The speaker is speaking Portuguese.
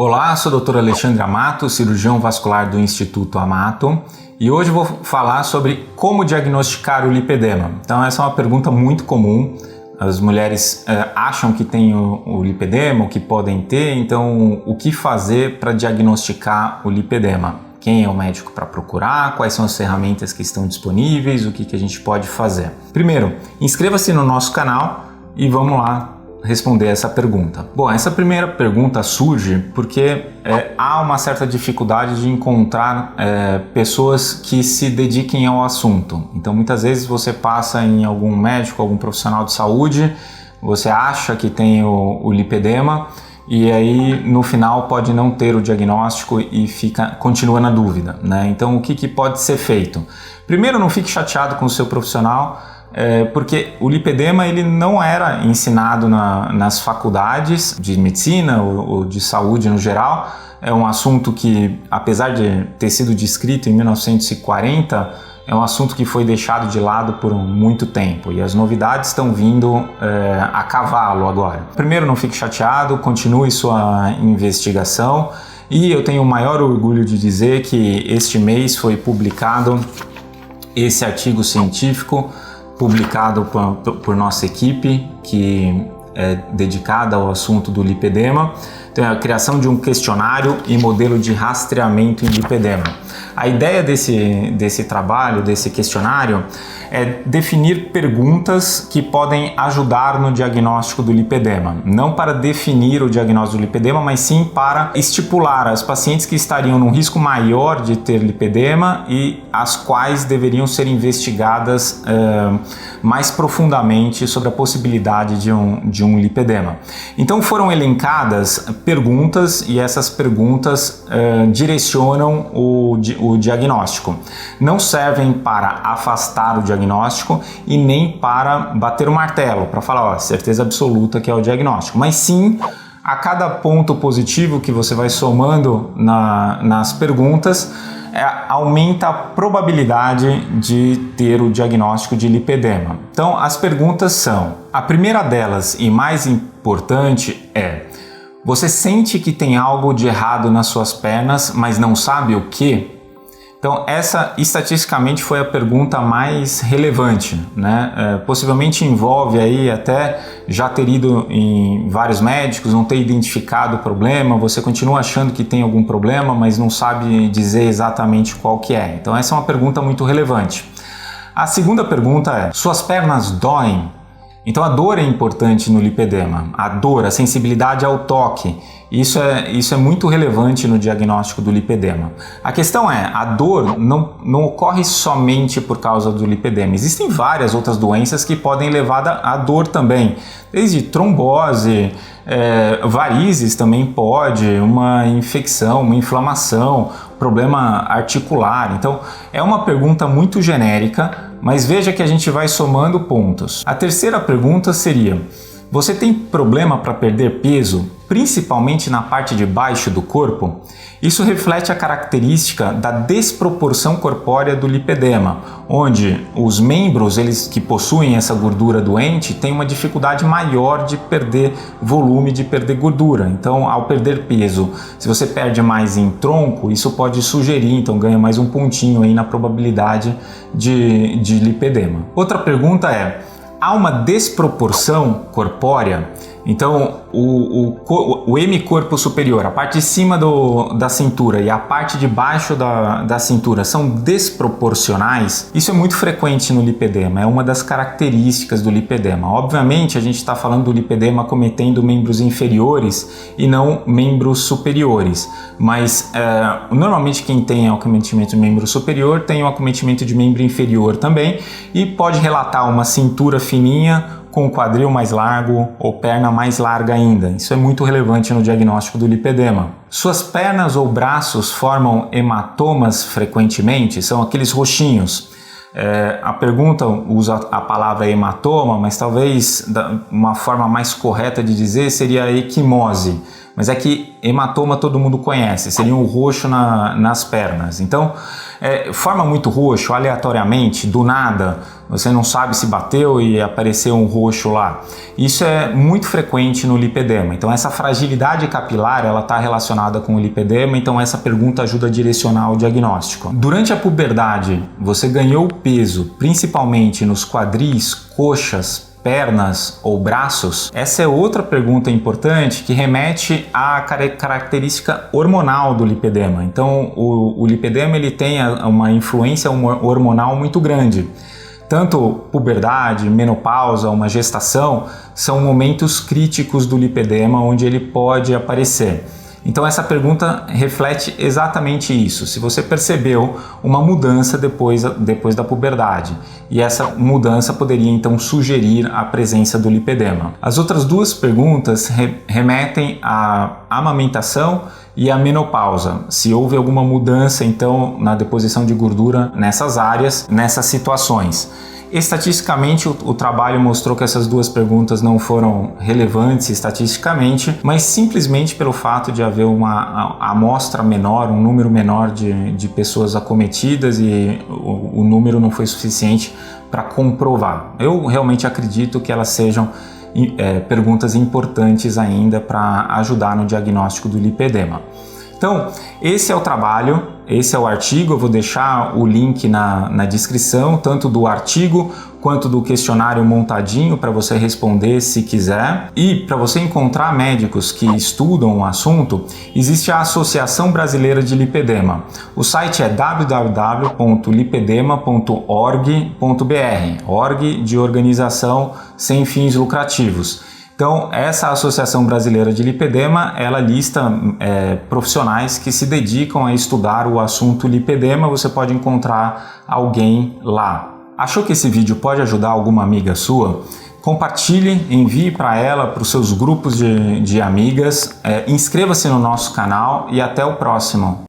Olá, sou o Dr. Alexandre Amato, cirurgião vascular do Instituto Amato, e hoje vou falar sobre como diagnosticar o lipedema. Então essa é uma pergunta muito comum. As mulheres acham que têm o lipedema, o que podem ter, então o que fazer para diagnosticar o lipedema? Quem é o médico para procurar? Quais são as ferramentas que estão disponíveis? O que a gente pode fazer? Primeiro, inscreva-se no nosso canal e vamos lá responder essa pergunta. Bom, essa primeira pergunta surge porque há uma certa dificuldade de encontrar pessoas que se dediquem ao assunto. Então muitas vezes você passa em algum médico, algum profissional de saúde, você acha que tem o lipedema e aí no final pode não ter o diagnóstico e continua na dúvida, né? Então o que pode ser feito? Primeiro, não fique chateado com o seu profissional, porque o lipedema ele não era ensinado nas faculdades de medicina ou de saúde no geral. É um assunto que, apesar de ter sido descrito em 1940, é um assunto que foi deixado de lado por muito tempo e as novidades estão vindo a cavalo agora. Primeiro, não fique chateado, continue sua investigação e eu tenho o maior orgulho de dizer que este mês foi publicado esse artigo científico publicado por nossa equipe, que é dedicada ao assunto do lipedema. Então, é a criação de um questionário e modelo de rastreamento em lipedema. A ideia desse trabalho, desse questionário, é definir perguntas que podem ajudar no diagnóstico do lipedema. Não para definir o diagnóstico do lipedema, mas sim para estipular as pacientes que estariam num risco maior de ter lipedema e as quais deveriam ser investigadas mais profundamente sobre a possibilidade de um lipedema. Então foram elencadas perguntas e essas perguntas direcionam o diagnóstico. Não servem para afastar o diagnóstico e nem para bater o martelo, para falar, certeza absoluta que é o diagnóstico, mas sim a cada ponto positivo que você vai somando nas perguntas, aumenta a probabilidade de ter o diagnóstico de lipedema. Então as perguntas são, a primeira delas e mais importante é: você sente que tem algo de errado nas suas pernas, mas não sabe o que? Então essa estatisticamente foi a pergunta mais relevante, né? Possivelmente envolve aí até já ter ido em vários médicos, não ter identificado o problema, você continua achando que tem algum problema, mas não sabe dizer exatamente qual que é. Então essa é uma pergunta muito relevante. A segunda pergunta é: suas pernas doem? Então a dor é importante no lipedema, a dor, a sensibilidade ao toque, isso é muito relevante no diagnóstico do lipedema. A questão é, a dor não ocorre somente por causa do lipedema, existem várias outras doenças que podem levar à dor também, desde trombose, varizes também pode, uma infecção, uma inflamação, problema articular. Então é uma pergunta muito genérica, mas veja que a gente vai somando pontos. A terceira pergunta seria: você tem problema para perder peso, principalmente na parte de baixo do corpo? Isso reflete a característica da desproporção corpórea do lipedema, onde os membros que possuem essa gordura doente têm uma dificuldade maior de perder volume, de perder gordura. Então, ao perder peso, se você perde mais em tronco, isso pode sugerir, então ganha mais um pontinho aí na probabilidade de lipedema. Outra pergunta é: há uma desproporção corpórea? Então o hemicorpo superior, a parte de cima da cintura e a parte de baixo da cintura são desproporcionais? Isso é muito frequente no lipedema, é uma das características do lipedema. Obviamente a gente está falando do lipedema acometendo membros inferiores e não membros superiores, mas normalmente quem tem acometimento de membro superior tem um acometimento de membro inferior também e pode relatar uma cintura fininha com quadril mais largo ou perna mais larga ainda. Isso é muito relevante no diagnóstico do lipedema. Suas pernas ou braços formam hematomas frequentemente? São aqueles roxinhos. A pergunta usa a palavra hematoma, mas talvez uma forma mais correta de dizer seria equimose. mas é que hematoma todo mundo conhece, seria um roxo nas pernas. Então, forma muito roxo, aleatoriamente, do nada, você não sabe se bateu e apareceu um roxo lá. Isso é muito frequente no lipedema. Então, essa fragilidade capilar, ela está relacionada com o lipedema, então essa pergunta ajuda a direcionar o diagnóstico. Durante a puberdade, você ganhou peso, principalmente nos quadris, coxas, pernas ou braços? Essa é outra pergunta importante que remete à característica hormonal do lipedema. Então, o lipedema ele tem uma influência hormonal muito grande. Tanto puberdade, menopausa, uma gestação, são momentos críticos do lipedema onde ele pode aparecer. Então essa pergunta reflete exatamente isso, se você percebeu uma mudança depois da puberdade, e essa mudança poderia então sugerir a presença do lipedema. As outras duas perguntas remetem à amamentação e à menopausa, se houve alguma mudança então na deposição de gordura nessas áreas, nessas situações. Estatisticamente, o trabalho mostrou que essas duas perguntas não foram relevantes estatisticamente, mas simplesmente pelo fato de haver uma amostra menor, um número menor de pessoas acometidas, e o número não foi suficiente para comprovar. Eu realmente acredito que elas sejam perguntas importantes ainda para ajudar no diagnóstico do lipedema. Então, esse é o trabalho, esse é o artigo, eu vou deixar o link na descrição, tanto do artigo quanto do questionário montadinho para você responder se quiser. E para você encontrar médicos que estudam o assunto, existe a Associação Brasileira de Lipedema. O site é www.lipedema.org.br, org de organização sem fins lucrativos. Então, essa Associação Brasileira de Lipedema, ela lista profissionais que se dedicam a estudar o assunto lipedema. Você pode encontrar alguém lá. Achou que esse vídeo pode ajudar alguma amiga sua? Compartilhe, envie para ela, para os seus grupos de amigas. Inscreva-se no nosso canal e até o próximo.